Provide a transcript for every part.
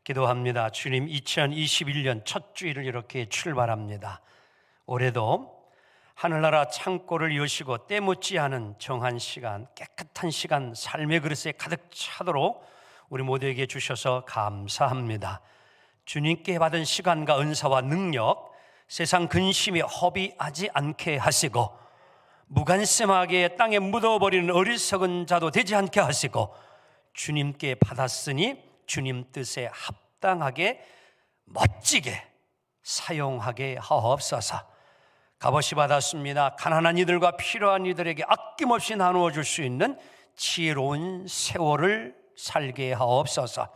기도합니다. 주님, 2021년 첫 주일을 이렇게 출발합니다. 올해도 하늘나라 창고를 여시고 때묻지 않은 정한 시간, 깨끗한 시간, 삶의 그릇에 가득 차도록 우리 모두에게 주셔서 감사합니다. 주님께 받은 시간과 은사와 능력, 세상 근심이 허비하지 않게 하시고, 무관심하게 땅에 묻어버리는 어리석은 자도 되지 않게 하시고, 주님께 받았으니 주님 뜻에 합당하게 멋지게 사용하게 하옵소서. 값없이 받았습니다. 가난한 이들과 필요한 이들에게 아낌없이 나누어 줄 수 있는 지혜로운 세월을 살게 하옵소서.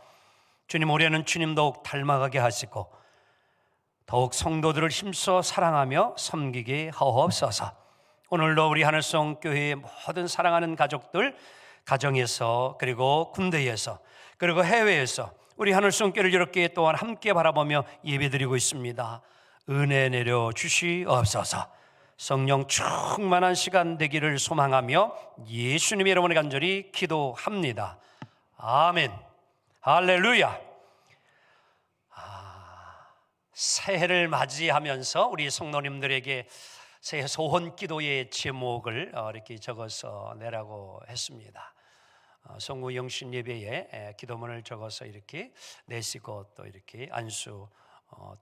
주님, 올해는 주님 더욱 닮아가게 하시고 더욱 성도들을 힘써 사랑하며 섬기게 하옵소서. 오늘도 우리 하늘송 교회의 모든 사랑하는 가족들, 가정에서 그리고 군대에서 그리고 해외에서 우리 하늘송 교회를 이렇게 또한 함께 바라보며 예배드리고 있습니다. 은혜 내려 주시옵소서. 성령 충만한 시간 되기를 소망하며 예수님의 이름으로 간절히 기도합니다. 아멘. 할렐루야. 새해를 맞이하면서 우리 성도님들에게 새해 소원 기도의 제목을 이렇게 적어서 내라고 했습니다. 성구 영신 예배에 기도문을 적어서 이렇게 내시고 또 이렇게 안수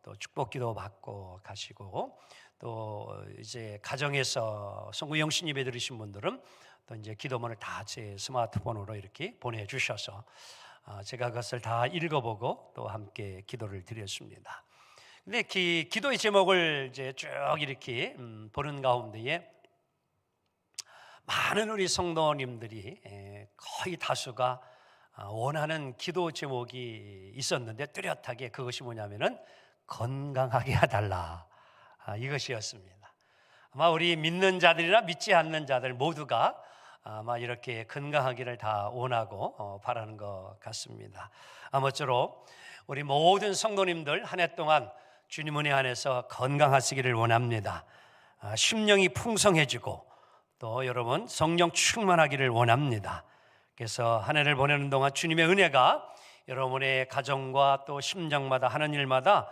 또 축복 기도 받고 가시고, 또 이제 가정에서 성구 영신 예배 들으신 분들은 또 이제 기도문을 다 제 스마트폰으로 이렇게 보내주셔서 제가 그것을 다 읽어보고 또 함께 기도를 드렸습니다. 근데 기도의 제목을 이제 쭉 이렇게 보는 가운데에 많은 우리 성도님들이 거의 다수가 원하는 기도 제목이 있었는데 뚜렷하게 그것이 뭐냐면은 건강하게 해달라, 이것이었습니다. 아마 우리 믿는 자들이나 믿지 않는 자들 모두가 아마 이렇게 건강하기를 다 원하고 바라는 것 같습니다. 아무쪼록 우리 모든 성도님들 한 해 동안 주님 은혜 안에서 건강하시기를 원합니다. 심령이 풍성해지고 또 여러분 성령 충만하기를 원합니다. 그래서 한 해를 보내는 동안 주님의 은혜가 여러분의 가정과 또 심정마다 하는 일마다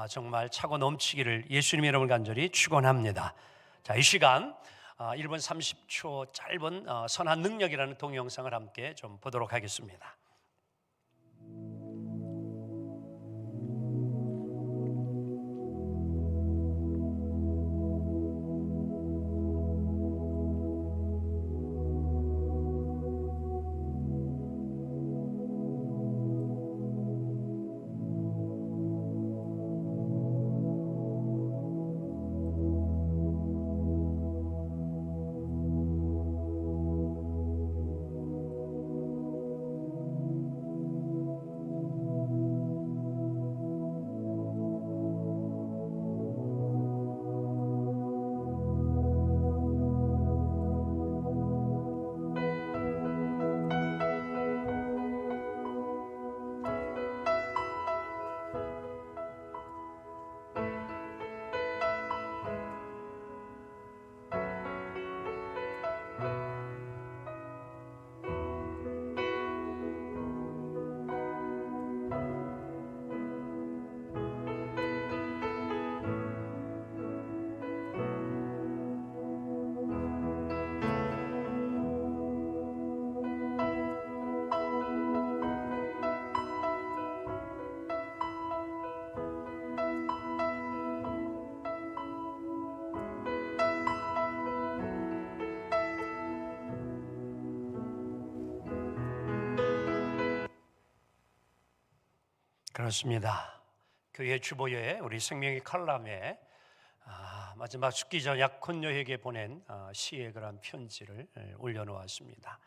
정말 차고 넘치기를 예수님의 이름을 간절히 축원합니다. 자, 이 시간 1분 30초 짧은 선한 능력이라는 동영상을 함께 좀 보도록 하겠습니다. 그렇습니다. 교회 주보에 우리 생명의 칼럼에 마지막 죽기 전 약혼녀에게 보낸 시의 그런 편지를 올려놓았습니다.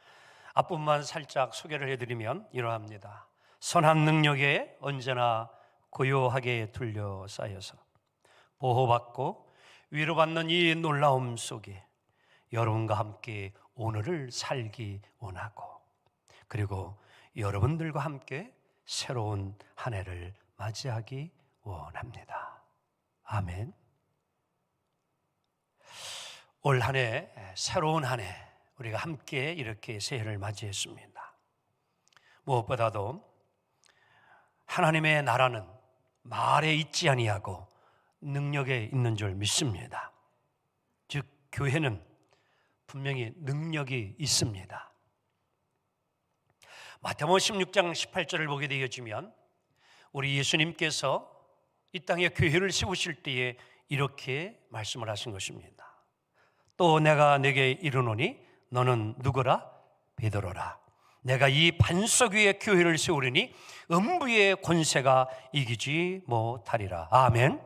앞부분만 살짝 소개를 해드리면 이러합니다. 선한 능력에 언제나 고요하게 둘러싸여서 보호받고 위로받는 이 놀라움 속에 여러분과 함께 오늘을 살기 원하고, 그리고 여러분들과 함께 새로운 한 해를 맞이하기 원합니다. 아멘. 올 한 해, 새로운 한 해 우리가 함께 이렇게 새해를 맞이했습니다. 무엇보다도 하나님의 나라는 말에 있지 아니하고 능력에 있는 줄 믿습니다. 즉 교회는 분명히 능력이 있습니다. 마태복음 16장 18절을 보게 되어지면 우리 예수님께서 이 땅에 교회를 세우실 때에 이렇게 말씀을 하신 것입니다. 또 내가 내게 이르노니 너는 누구라? 베드로라. 내가 이 반석 위에 교회를 세우리니 음부의 권세가 이기지 못하리라. 아멘.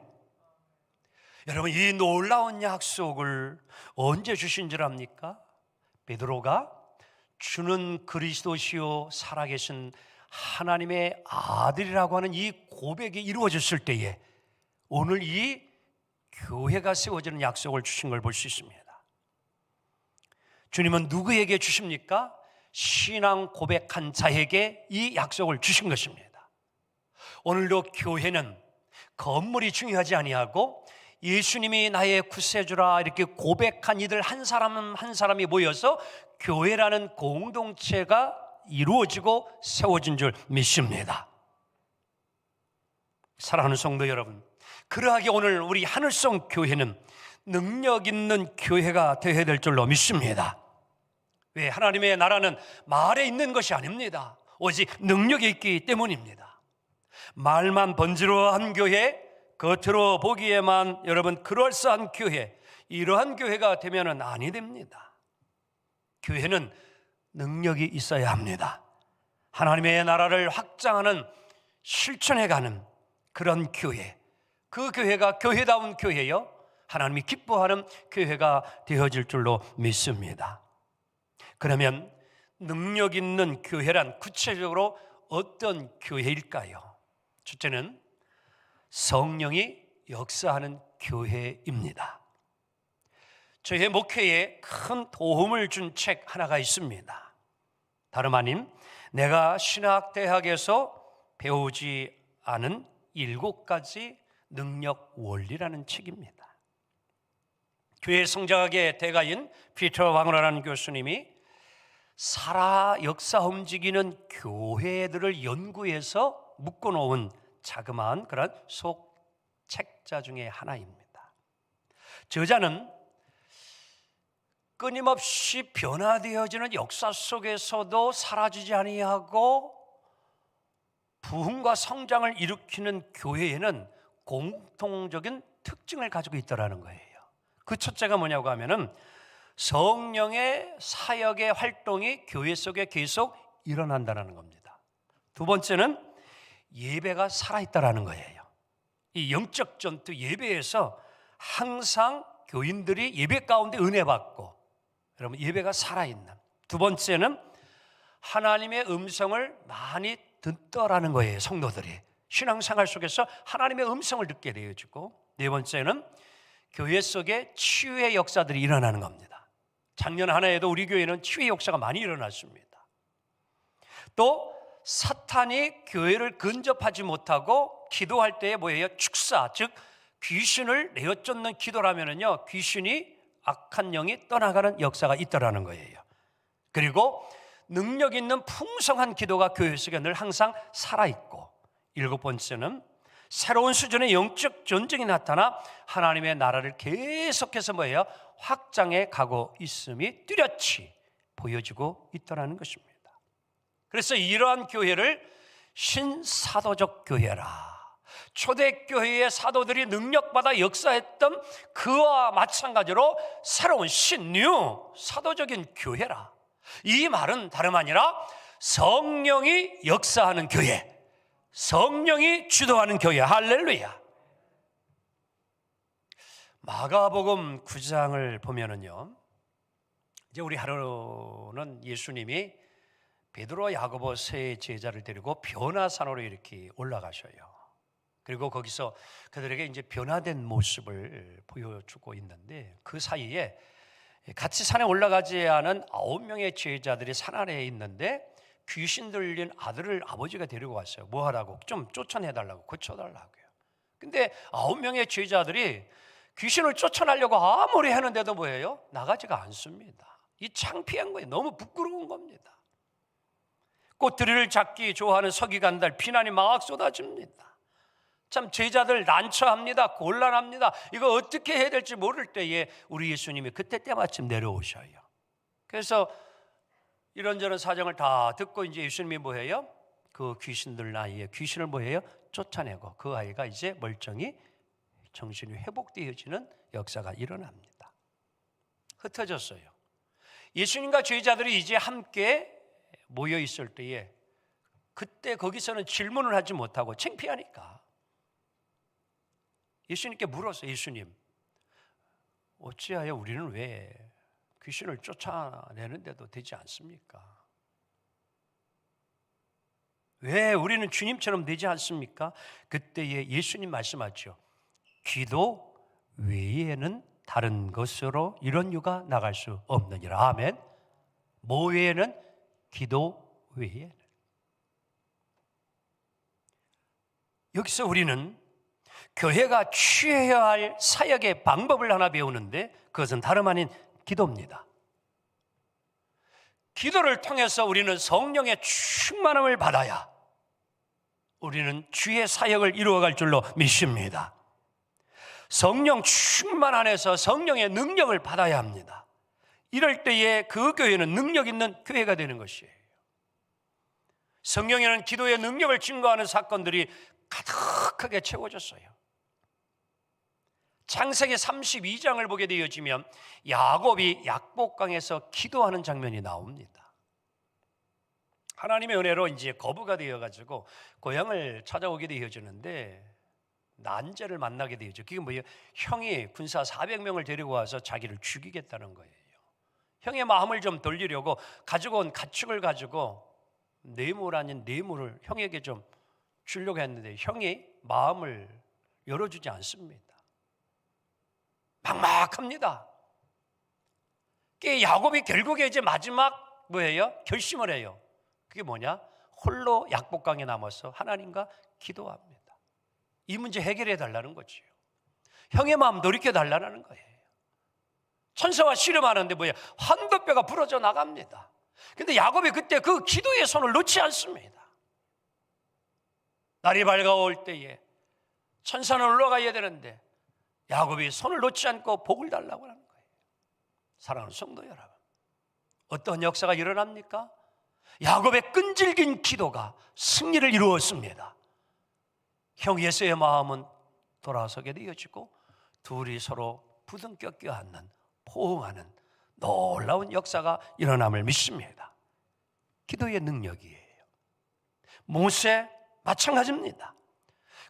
여러분, 이 놀라운 약속을 언제 주신 줄 압니까? 베드로가 주는 그리스도시요 살아계신 하나님의 아들이라고 하는 이 고백이 이루어졌을 때에 오늘 이 교회가 세워지는 약속을 주신 걸 볼 수 있습니다. 주님은 누구에게 주십니까? 신앙 고백한 자에게 이 약속을 주신 것입니다. 오늘도 교회는 건물이 중요하지 아니하고 예수님이 나의 구세주라 이렇게 고백한 이들 한 사람 한 사람이 모여서 교회라는 공동체가 이루어지고 세워진 줄 믿습니다. 사랑하는 성도 여러분, 그러하게 오늘 우리 하늘성 교회는 능력 있는 교회가 되어야 될 줄로 믿습니다. 왜? 하나님의 나라는 말에 있는 것이 아닙니다. 오직 능력이 있기 때문입니다. 말만 번지르한 교회, 겉으로 보기에만 여러분 그럴싸한 교회, 이러한 교회가 되면은 아니 됩니다. 교회는 능력이 있어야 합니다. 하나님의 나라를 확장하는, 실천해가는 그런 교회, 그 교회가 교회다운 교회요, 하나님이 기뻐하는 교회가 되어질 줄로 믿습니다. 그러면 능력 있는 교회란 구체적으로 어떤 교회일까요? 첫째는 성령이 역사하는 교회입니다. 저의 목회에 큰 도움을 준 책 하나가 있습니다. 다름 아닌 내가 신학대학에서 배우지 않은 7가지 능력 원리라는 책입니다. 교회 성장학의 대가인 피터 왕러라는 교수님이 살아 역사 움직이는 교회들을 연구해서 묶어놓은 자그마한 그런 속책자 중에 하나입니다. 저자는 끊임없이 변화되어지는 역사 속에서도 사라지지 아니하고 부흥과 성장을 일으키는 교회에는 공통적인 특징을 가지고 있다는 거예요. 그 첫째가 뭐냐고 하면은 성령의 사역의 활동이 교회 속에 계속 일어난다는 겁니다. 두 번째는 예배가 살아있다는 거예요. 이 영적 전투 예배에서 항상 교인들이 예배 가운데 은혜 받고, 여러분 예배가 살아있는. 두 번째는 하나님의 음성을 많이 듣더라는 거예요. 성도들이 신앙생활 속에서 하나님의 음성을 듣게 되어지고, 네 번째는 교회 속에 치유의 역사들이 일어나는 겁니다. 작년 한 해에도 우리 교회는 치유의 역사가 많이 일어났습니다. 또 사탄이 교회를 근접하지 못하고 기도할 때에 뭐예요? 축사, 즉 귀신을 내어쫓는 기도라면은요, 귀신이 악한 영이 떠나가는 역사가 있더라는 거예요. 그리고 능력 있는 풍성한 기도가 교회 속에 늘 항상 살아있고, 7번째는 새로운 수준의 영적 전쟁이 나타나 하나님의 나라를 계속해서 뭐예요? 확장해 가고 있음이 뚜렷이 보여지고 있더라는 것입니다. 그래서 이러한 교회를 신사도적 교회라, 초대교회의 사도들이 능력받아 역사했던 그와 마찬가지로 새로운 신뉴 사도적인 교회라. 이 말은 다름 아니라 성령이 역사하는 교회, 성령이 주도하는 교회. 할렐루야. 마가복음 9장을 보면은요, 이제 우리 하루는 예수님이 베드로, 야고보 세 제자를 데리고 변화산으로 이렇게 올라가셔요. 그리고 거기서 그들에게 이제 변화된 모습을 보여주고 있는데, 그 사이에 같이 산에 올라가지 않은 9명의 제자들이 산 아래에 있는데 귀신 들린 아들을 아버지가 데리고 왔어요. 뭐 하라고? 좀 쫓아내달라고, 고쳐달라고요. 근데 9명의 제자들이 귀신을 쫓아내려고 아무리 하는데도 뭐예요? 나가지가 않습니다. 이 창피한 거예요. 너무 부끄러운 겁니다. 꽃들이를 잡기 좋아하는 서기관들 비난이 막 쏟아집니다. 참 제자들 난처합니다. 곤란합니다. 이거 어떻게 해야 될지 모를 때에 우리 예수님이 그때 때마침 내려오셔요. 그래서 이런저런 사정을 다 듣고 이제 예수님이 뭐해요? 그 귀신들 아이의 귀신을 뭐해요? 쫓아내고 그 아이가 이제 멀쩡히 정신이 회복되어지는 역사가 일어납니다. 흩어졌어요. 예수님과 제자들이 이제 함께 모여 있을 때에 그때 거기서는 질문을 하지 못하고 창피하니까 예수님께 물었어요. 예수님, 어찌하여 우리는 왜 귀신을 쫓아내는데도 되지 않습니까? 왜 우리는 주님처럼 되지 않습니까? 그때에 예수님 말씀하죠. 기도 외에는 다른 것으로 이런 유가 나갈 수 없느니라. 아멘. 뭐 외에는? 기도 외에는. 여기서 우리는 교회가 취해야 할 사역의 방법을 하나 배우는데 그것은 다름 아닌 기도입니다. 기도를 통해서 우리는 성령의 충만함을 받아야 우리는 주의 사역을 이루어갈 줄로 믿습니다. 성령 충만 안에서 성령의 능력을 받아야 합니다. 이럴 때에 그 교회는 능력 있는 교회가 되는 것이에요. 성경에는 기도의 능력을 증거하는 사건들이 가득하게 채워졌어요. 창세기 32장을 보게 되어지면 야곱이 약복강에서 기도하는 장면이 나옵니다. 하나님의 은혜로 이제 거부가 되어가지고 고향을 찾아오게 되어지는데 난제를 만나게 되어죠. 그게 뭐예요? 형이 군사 400명을 데리고 와서 자기를 죽이겠다는 거예요. 형의 마음을 좀 돌리려고 가지고 온 가축을 가지고 뇌물 아닌 뇌물을 형에게 좀 주려고 했는데 형이 마음을 열어주지 않습니다. 막막합니다. 야곱이 결국에 이제 마지막 뭐예요? 결심을 해요. 그게 뭐냐? 홀로 약복강에 남아서 하나님과 기도합니다. 이 문제 해결해 달라는 거지요. 형의 마음 돌이켜 달라는 거예요. 천사와 씨름하는데 뭐예요? 환도뼈가 부러져 나갑니다. 근데 야곱이 그때 그 기도의 손을 놓지 않습니다. 날이 밝아올 때에 천사는 올라가야 되는데 야곱이 손을 놓지 않고 복을 달라고 하는 거예요. 사랑하는 성도 여러분, 어떤 역사가 일어납니까? 야곱의 끈질긴 기도가 승리를 이루었습니다. 형 에서의 마음은 돌아서게 되어지고 둘이 서로 부둥켜 껴안는 포옹하는 놀라운 역사가 일어남을 믿습니다. 기도의 능력이에요. 모세 마찬가지입니다.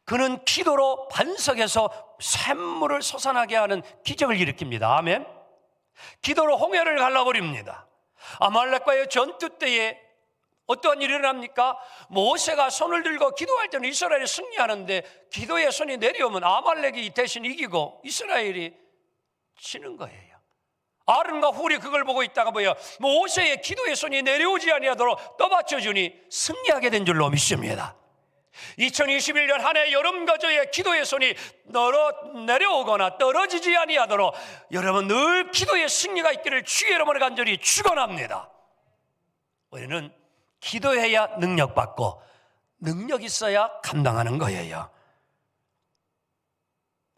그는 기도로 반석에서 샘물을 솟아나게 하는 기적을 일으킵니다. 아멘. 기도로 홍해를 갈라버립니다. 아말렉과의 전투 때에 어떠한 일이 일어납니까? 모세가 손을 들고 기도할 때는 이스라엘이 승리하는데 기도의 손이 내려오면 아말렉이 대신 이기고 이스라엘이 지는 거예요. 아론과 훌이 그걸 보고 있다가 뭐예요? 모세의 기도의 손이 내려오지 아니하도록 떠받쳐주니 승리하게 된 줄로 믿습니다. 2021년 한 해 여름 거저의 기도의 손이 내려오거나 떨어지지 아니하도록 여러분 늘 기도의 승리가 있기를 주의 이름으로 간절히 축원합니다. 우리는 기도해야 능력받고 능력 있어야 감당하는 거예요.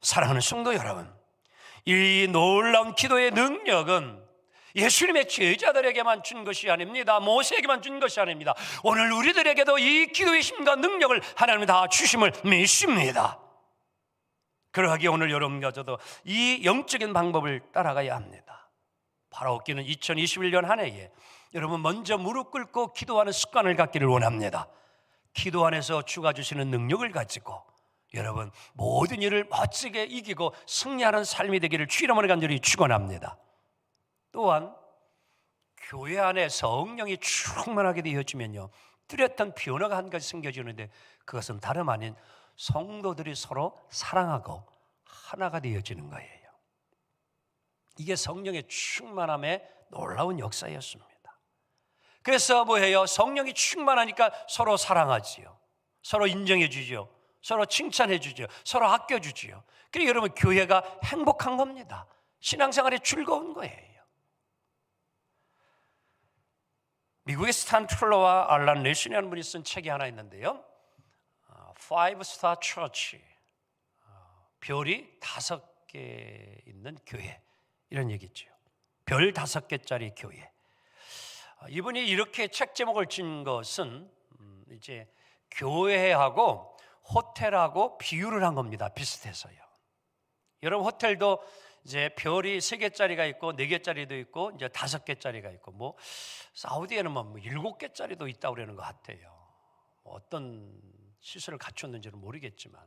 사랑하는 성도 여러분, 이 놀라운 기도의 능력은 예수님의 제자들에게만 준 것이 아닙니다. 모세에게만 준 것이 아닙니다. 오늘 우리들에게도 이 기도의 힘과 능력을 하나님이 다 주심을 믿습니다. 그러하기에 오늘 여러분과 저도 이 영적인 방법을 따라가야 합니다. 바로 웃기는 2021년 한 해에 여러분 먼저 무릎 꿇고 기도하는 습관을 갖기를 원합니다. 기도 안에서 주가 주시는 능력을 가지고 여러분 모든 일을 멋지게 이기고 승리하는 삶이 되기를 주 이름으로 간절히 축원합니다. 또한 교회 안에 성령이 충만하게 되어지면요 뚜렷한 변화가 한 가지 생겨지는데 그것은 다름 아닌 성도들이 서로 사랑하고 하나가 되어지는 거예요. 이게 성령의 충만함의 놀라운 역사였습니다. 그래서 뭐예요? 성령이 충만하니까 서로 사랑하지요, 서로 인정해 주죠, 서로 칭찬해 주죠, 서로 아껴 주지요. 그래서 여러분 교회가 행복한 겁니다. 신앙생활이 즐거운 거예요. 미국의 스탄 플러와 알란 레슨이라는 분이 쓴 책이 하나 있는데요, Five Star Church, 별이 5개 있는 교회, 이런 얘기죠. 별 5개짜리 교회. 이분이 이렇게 책 제목을 진 것은 이제 교회하고 호텔하고 비유를 한 겁니다. 비슷해서요. 여러분, 호텔도 이제 별이 3개짜리가 있고 4개짜리도 있고 이제 5개짜리가 있고, 뭐 사우디에는 뭐 7개짜리도 있다고 그러는 것 같아요. 뭐 어떤 시설을 갖췄는지는 모르겠지만,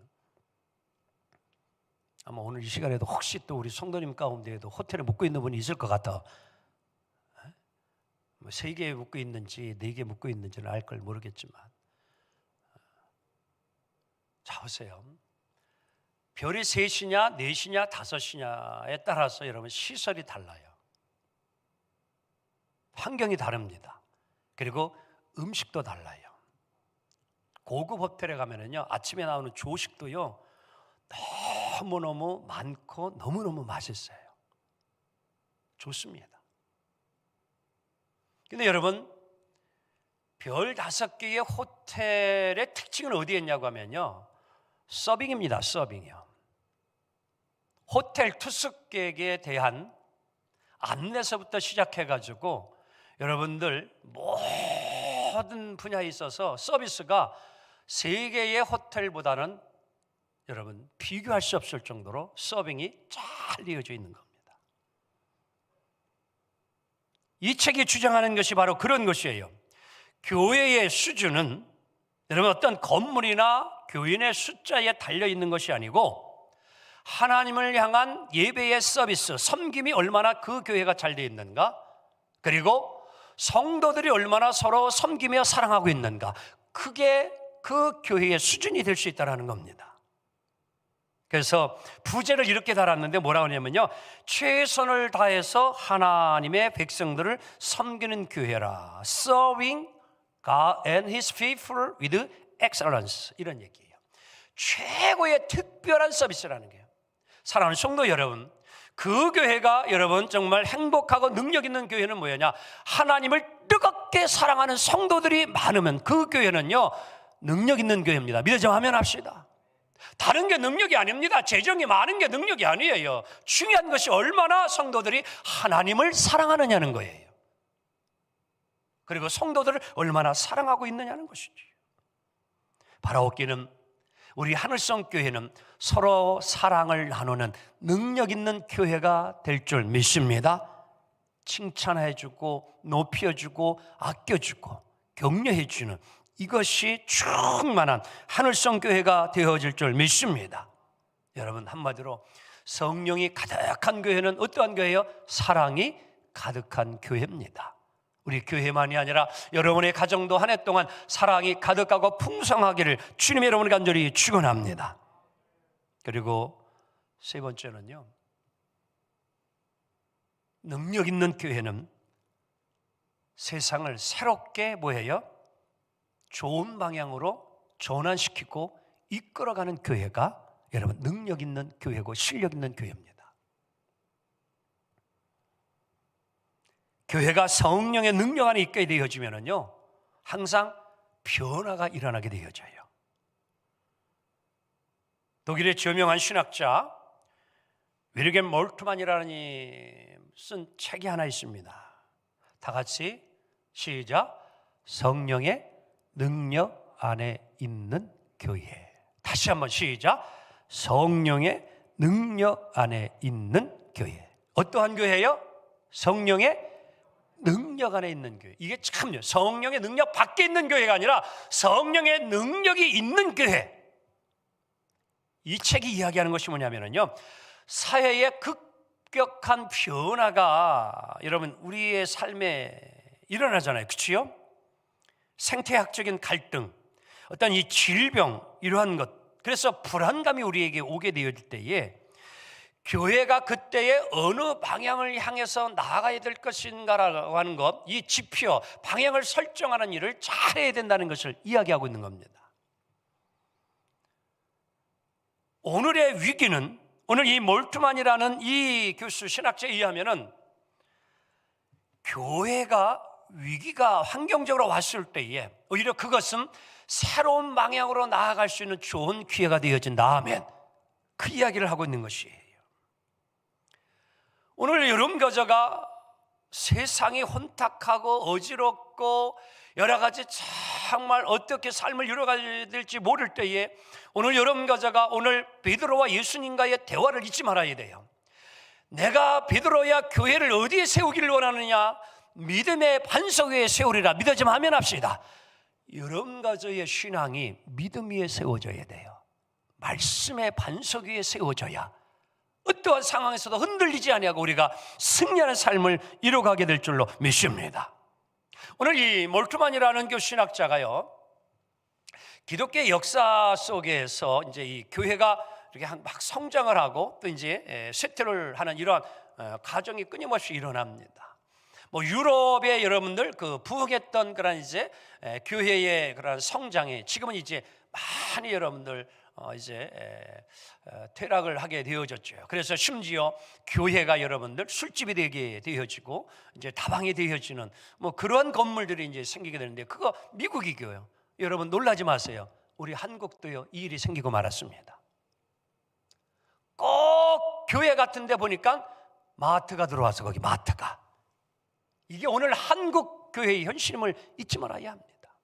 아마 오늘 이 시간에도 혹시 또 우리 성도님 가운데에도 호텔에 묵고 있는 분이 있을 것 같아. 뭐 3개에 묵고 있는지 4개에 묵고 있는지는 알 걸 모르겠지만, 자 보세요. 별이 3이냐 4이냐 5이냐에 따라서 여러분 시설이 달라요. 환경이 다릅니다. 그리고 음식도 달라요. 고급 호텔에 가면은요, 아침에 나오는 조식도요 너무너무 많고 너무너무 맛있어요. 좋습니다. 근데 여러분, 별 5개의 호텔의 특징은 어디에 있냐고 하면요, 서빙입니다. 서빙이요. 호텔 투숙객에 대한 안내서부터 시작해가지고 여러분들 모든 분야에 있어서 서비스가 세계의 호텔보다는 여러분 비교할 수 없을 정도로 서빙이 잘 이어져 있는 겁니다. 이 책이 주장하는 것이 바로 그런 것이에요. 교회의 수준은 여러분 어떤 건물이나 교인의 숫자에 달려있는 것이 아니고, 하나님을 향한 예배의 서비스, 섬김이 얼마나 그 교회가 잘 되어 있는가, 그리고 성도들이 얼마나 서로 섬기며 사랑하고 있는가, 그게 그 교회의 수준이 될 수 있다는 겁니다. 그래서 부제를 이렇게 달았는데 뭐라고 하냐면요, 최선을 다해서 하나님의 백성들을 섬기는 교회라, Serving God and His people with excellence, 이런 얘기예요. 최고의 특별한 서비스라는 거예요. 사랑하는 성도 여러분, 그 교회가 여러분 정말 행복하고 능력 있는 교회는 뭐냐? 하나님을 뜨겁게 사랑하는 성도들이 많으면 그 교회는요 능력 있는 교회입니다. 믿어져 하면 합시다. 다른 게 능력이 아닙니다. 재정이 많은 게 능력이 아니에요. 중요한 것이 얼마나 성도들이 하나님을 사랑하느냐는 거예요. 그리고 성도들을 얼마나 사랑하고 있느냐는 것이지. 바라옵기는 우리 하늘성 교회는 서로 사랑을 나누는 능력 있는 교회가 될 줄 믿습니다. 칭찬해주고 높여주고 아껴주고 격려해주는 이것이 충만한 하늘성 교회가 되어질 줄 믿습니다. 여러분, 한마디로 성령이 가득한 교회는 어떠한 교회예요? 사랑이 가득한 교회입니다. 우리 교회만이 아니라 여러분의 가정도 한 해 동안 사랑이 가득하고 풍성하기를 주님 여러분 간절히 축원합니다. 그리고 세 번째는요, 능력 있는 교회는 세상을 새롭게 뭐예요? 좋은 방향으로 전환시키고 이끌어가는 교회가 여러분 능력 있는 교회고 실력 있는 교회입니다. 교회가 성령의 능력 안에 있게 되어지면은요 항상 변화가 일어나게 되어져요. 독일의 저명한 신학자 위르겐 몰트만이라는 이 쓴 책이 하나 있습니다. 다 같이 시작. 성령의 능력 안에 있는 교회. 다시 한번 시작. 성령의 능력 안에 있는 교회. 어떠한 교회예요? 성령의 능력 안에 있는 교회. 이게 참요, 성령의 능력 밖에 있는 교회가 아니라 성령의 능력이 있는 교회. 이 책이 이야기하는 것이 뭐냐면요, 사회의 급격한 변화가 여러분 우리의 삶에 일어나잖아요. 그렇죠? 생태학적인 갈등, 어떤 이 질병, 이러한 것, 그래서 불안감이 우리에게 오게 되어질 때에 교회가 그때에 어느 방향을 향해서 나아가야 될 것인가라고 하는 것, 이 지표, 방향을 설정하는 일을 잘해야 된다는 것을 이야기하고 있는 겁니다. 오늘의 위기는, 오늘 이 몰트만이라는 이 교수 신학자에 의하면은 교회가 위기가 환경적으로 왔을 때에 오히려 그것은 새로운 방향으로 나아갈 수 있는 좋은 기회가 되어진다 하면 그 이야기를 하고 있는 것이에요. 오늘 여름거저가 세상이 혼탁하고 어지럽고 여러 가지 정말 어떻게 삶을 이뤄가야 될지 모를 때에 오늘 여름거저가 오늘 베드로와 예수님과의 대화를 잊지 말아야 돼요. 내가 베드로야 교회를 어디에 세우기를 원하느냐? 믿음의 반석 위에 세우리라. 믿어지면 하면 합시다. 여름거저의 신앙이 믿음 위에 세워져야 돼요. 말씀의 반석 위에 세워져야 어떠한 상황에서도 흔들리지 아니하고 우리가 승리하는 삶을 이뤄가게 될 줄로 믿습니다. 오늘 이 몰트만이라는 교신학자가요, 기독교 역사 속에서 이제 이 교회가 이렇게 막 성장을 하고 또 이제 쇠퇴를 하는 이러한 과정이 끊임없이 일어납니다. 뭐 유럽의 여러분들 그 부흥했던 그런 이제 교회의 그런 성장이 지금은 이제 많이 여러분들 이제 퇴락을 하게 되어졌죠. 그래서 심지어 교회가 여러분들 술집이 되게 되어지고 이제 다방이 되어지는 뭐 그런 건물들이 이제 생기게 되는데 그거 미국이고요. 여러분 놀라지 마세요. 우리 한국도요 이 일이 생기고 말았습니다. 꼭 교회 같은 데 보니까 마트가 들어와서 거기 마트가 이게 오늘 한국 교회의 현실임을 잊지 말아야 합니다.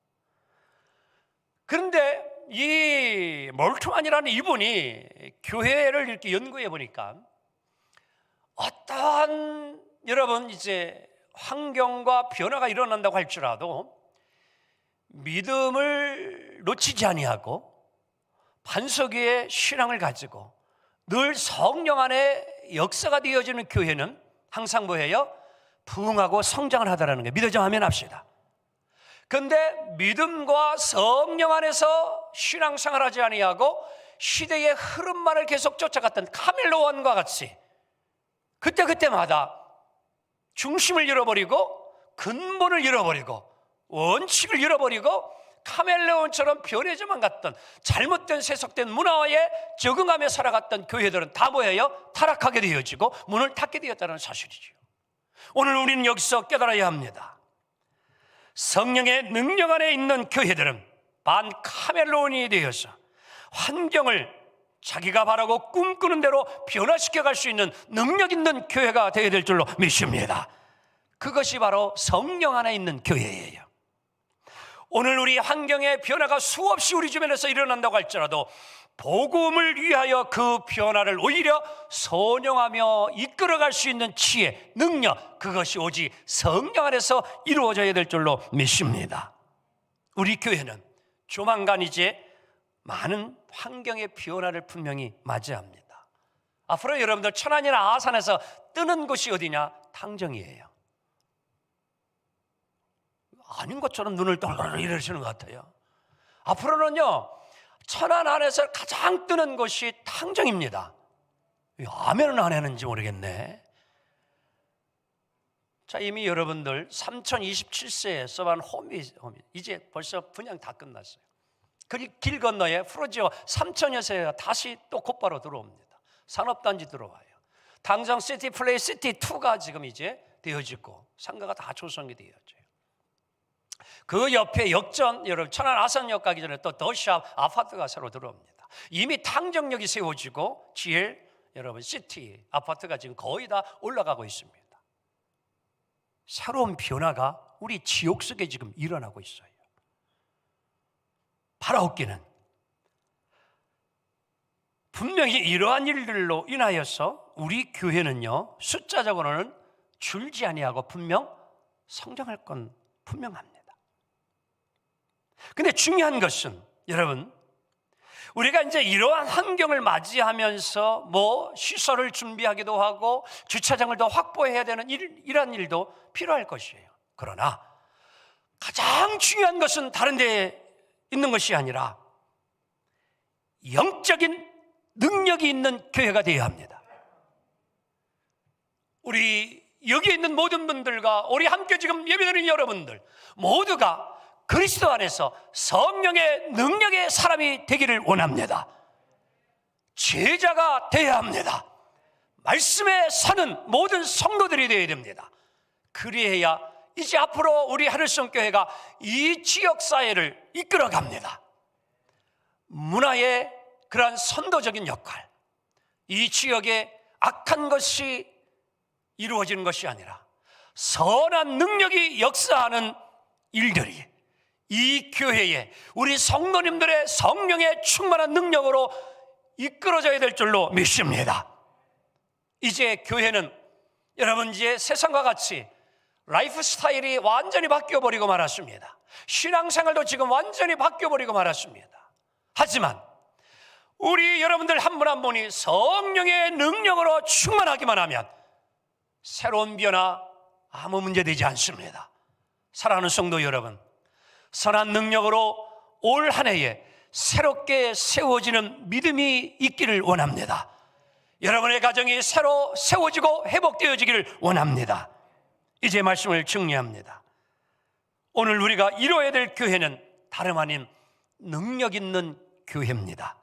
그런데 이 몰트만이라는 이분이 교회를 이렇게 연구해 보니까 어떠한 여러분 이제 환경과 변화가 일어난다고 할지라도 믿음을 놓치지 아니하고 반석 위에 신앙을 가지고 늘 성령 안에 역사가 되어지는 교회는 항상 뭐예요? 부흥하고 성장을 하다라는 거예요. 믿어지면 하면 합시다. 그런데 믿음과 성령 안에서 신앙생활을 하지 아니하고 시대의 흐름만을 계속 쫓아갔던 카멜로원과 같이 그때마다 중심을 잃어버리고 근본을 잃어버리고 원칙을 잃어버리고 카멜레온처럼 변해져만 갔던 잘못된 세속된 문화에 적응하며 살아갔던 교회들은 다 뭐예요? 타락하게 되어지고 문을 닫게 되었다는 사실이죠. 오늘 우리는 여기서 깨달아야 합니다. 성령의 능력 안에 있는 교회들은 반 카멜레온이 되어서 환경을 자기가 바라고 꿈꾸는 대로 변화시켜 갈 수 있는 능력 있는 교회가 되어야 될 줄로 믿습니다. 그것이 바로 성령 안에 있는 교회예요. 오늘 우리 환경의 변화가 수없이 우리 주변에서 일어난다고 할지라도 복음을 위하여 그 변화를 오히려 선용하며 이끌어갈 수 있는 지혜, 능력, 그것이 오직 성령 안에서 이루어져야 될 줄로 믿습니다. 우리 교회는 조만간 이제 많은 환경의 변화를 분명히 맞이합니다. 앞으로 여러분들 천안이나 아산에서 뜨는 곳이 어디냐? 탕정이에요. 아닌 것처럼 눈을 떨거나 이러시는 것 같아요. 앞으로는요 천안 안에서 가장 뜨는 곳이 탕정입니다. 아멘은 안 했는지 모르겠네. 자, 이미 여러분들 3027세에 써본 홈이 이제 벌써 분양 다 끝났어요. 길 건너에 프로지오 3000여 세가 다시 또 곧바로 들어옵니다. 산업단지 들어와요. 당정 시티 플레이 시티 2가 지금 이제 되어지고 상가가 다 조성이 되어져요. 그 옆에 역전, 여러분 천안 아산역 가기 전에 또 더샵 아파트가 새로 들어옵니다. 이미 탕정역이 세워지고 GL 여러분 시티 아파트가 지금 거의 다 올라가고 있습니다. 새로운 변화가 우리 지역 속에 지금 일어나고 있어요. 바라옵기는 분명히 이러한 일들로 인하여서 우리 교회는요 숫자적으로는 줄지 아니하고 분명 성장할 건 분명합니다. 근데 중요한 것은 여러분 우리가 이제 이러한 환경을 맞이하면서 뭐 시설을 준비하기도 하고 주차장을 더 확보해야 되는 이러한 일도 필요할 것이에요. 그러나 가장 중요한 것은 다른 데에 있는 것이 아니라 영적인 능력이 있는 교회가 되어야 합니다. 우리 여기 있는 모든 분들과 우리 함께 지금 예배드리는 여러분들 모두가 그리스도 안에서 성령의 능력의 사람이 되기를 원합니다. 제자가 되어야 합니다. 말씀에 사는 모든 성도들이 되어야 됩니다. 그리해야 이제 앞으로 우리 하늘성교회가 이 지역사회를 이끌어갑니다. 문화의 그러한 선도적인 역할, 이 지역에 악한 것이 이루어지는 것이 아니라 선한 능력이 역사하는 일들이 이 교회에 우리 성도님들의 성령의 충만한 능력으로 이끌어져야 될 줄로 믿습니다. 이제 교회는 여러분 이제 세상과 같이 라이프 스타일이 완전히 바뀌어버리고 말았습니다. 신앙생활도 지금 완전히 바뀌어버리고 말았습니다. 하지만 우리 여러분들 한 분 한 분이 성령의 능력으로 충만하기만 하면 새로운 변화 아무 문제되지 않습니다. 사랑하는 성도 여러분, 선한 능력으로 올 한 해에 새롭게 세워지는 믿음이 있기를 원합니다. 여러분의 가정이 새로 세워지고 회복되어지기를 원합니다. 이제 말씀을 정리합니다. 오늘 우리가 이루어야 될 교회는 다름 아닌 능력 있는 교회입니다.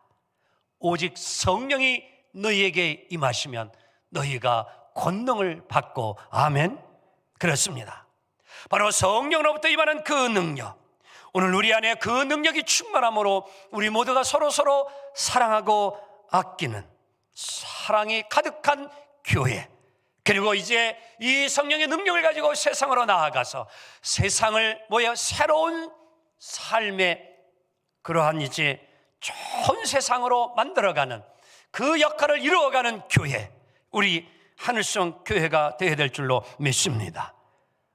오직 성령이 너희에게 임하시면 너희가 권능을 받고, 아멘. 그렇습니다. 바로 성령으로부터 임하는 그 능력, 오늘 우리 안에 그 능력이 충만함으로 우리 모두가 서로 사랑하고 아끼는 사랑이 가득한 교회, 그리고 이제 이 성령의 능력을 가지고 세상으로 나아가서 세상을 새로운 삶의 그러한 이제 좋은 세상으로 만들어가는 그 역할을 이루어가는 교회, 우리 하늘성 교회가 되어야 될 줄로 믿습니다.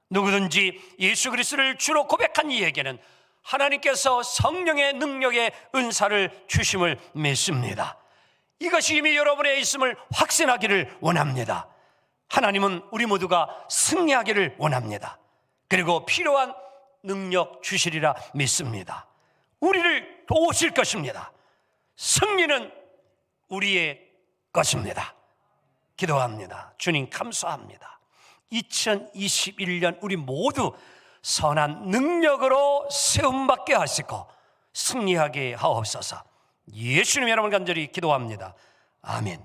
누구든지 예수 그리스도를 주로 고백한 이에게는 하나님께서 성령의 능력의 은사를 주심을 믿습니다. 이것이 이미 여러분의 있음을 확신하기를 원합니다. 하나님은 우리 모두가 승리하기를 원합니다. 그리고 필요한 능력 주시리라 믿습니다. 우리를 도우실 것입니다. 승리는 우리의 것입니다. 기도합니다. 주님 감사합니다. 2021년 우리 모두 선한 능력으로 세움받게 하시고 승리하게 하옵소서. 예수님 여러분 간절히 기도합니다. 아멘.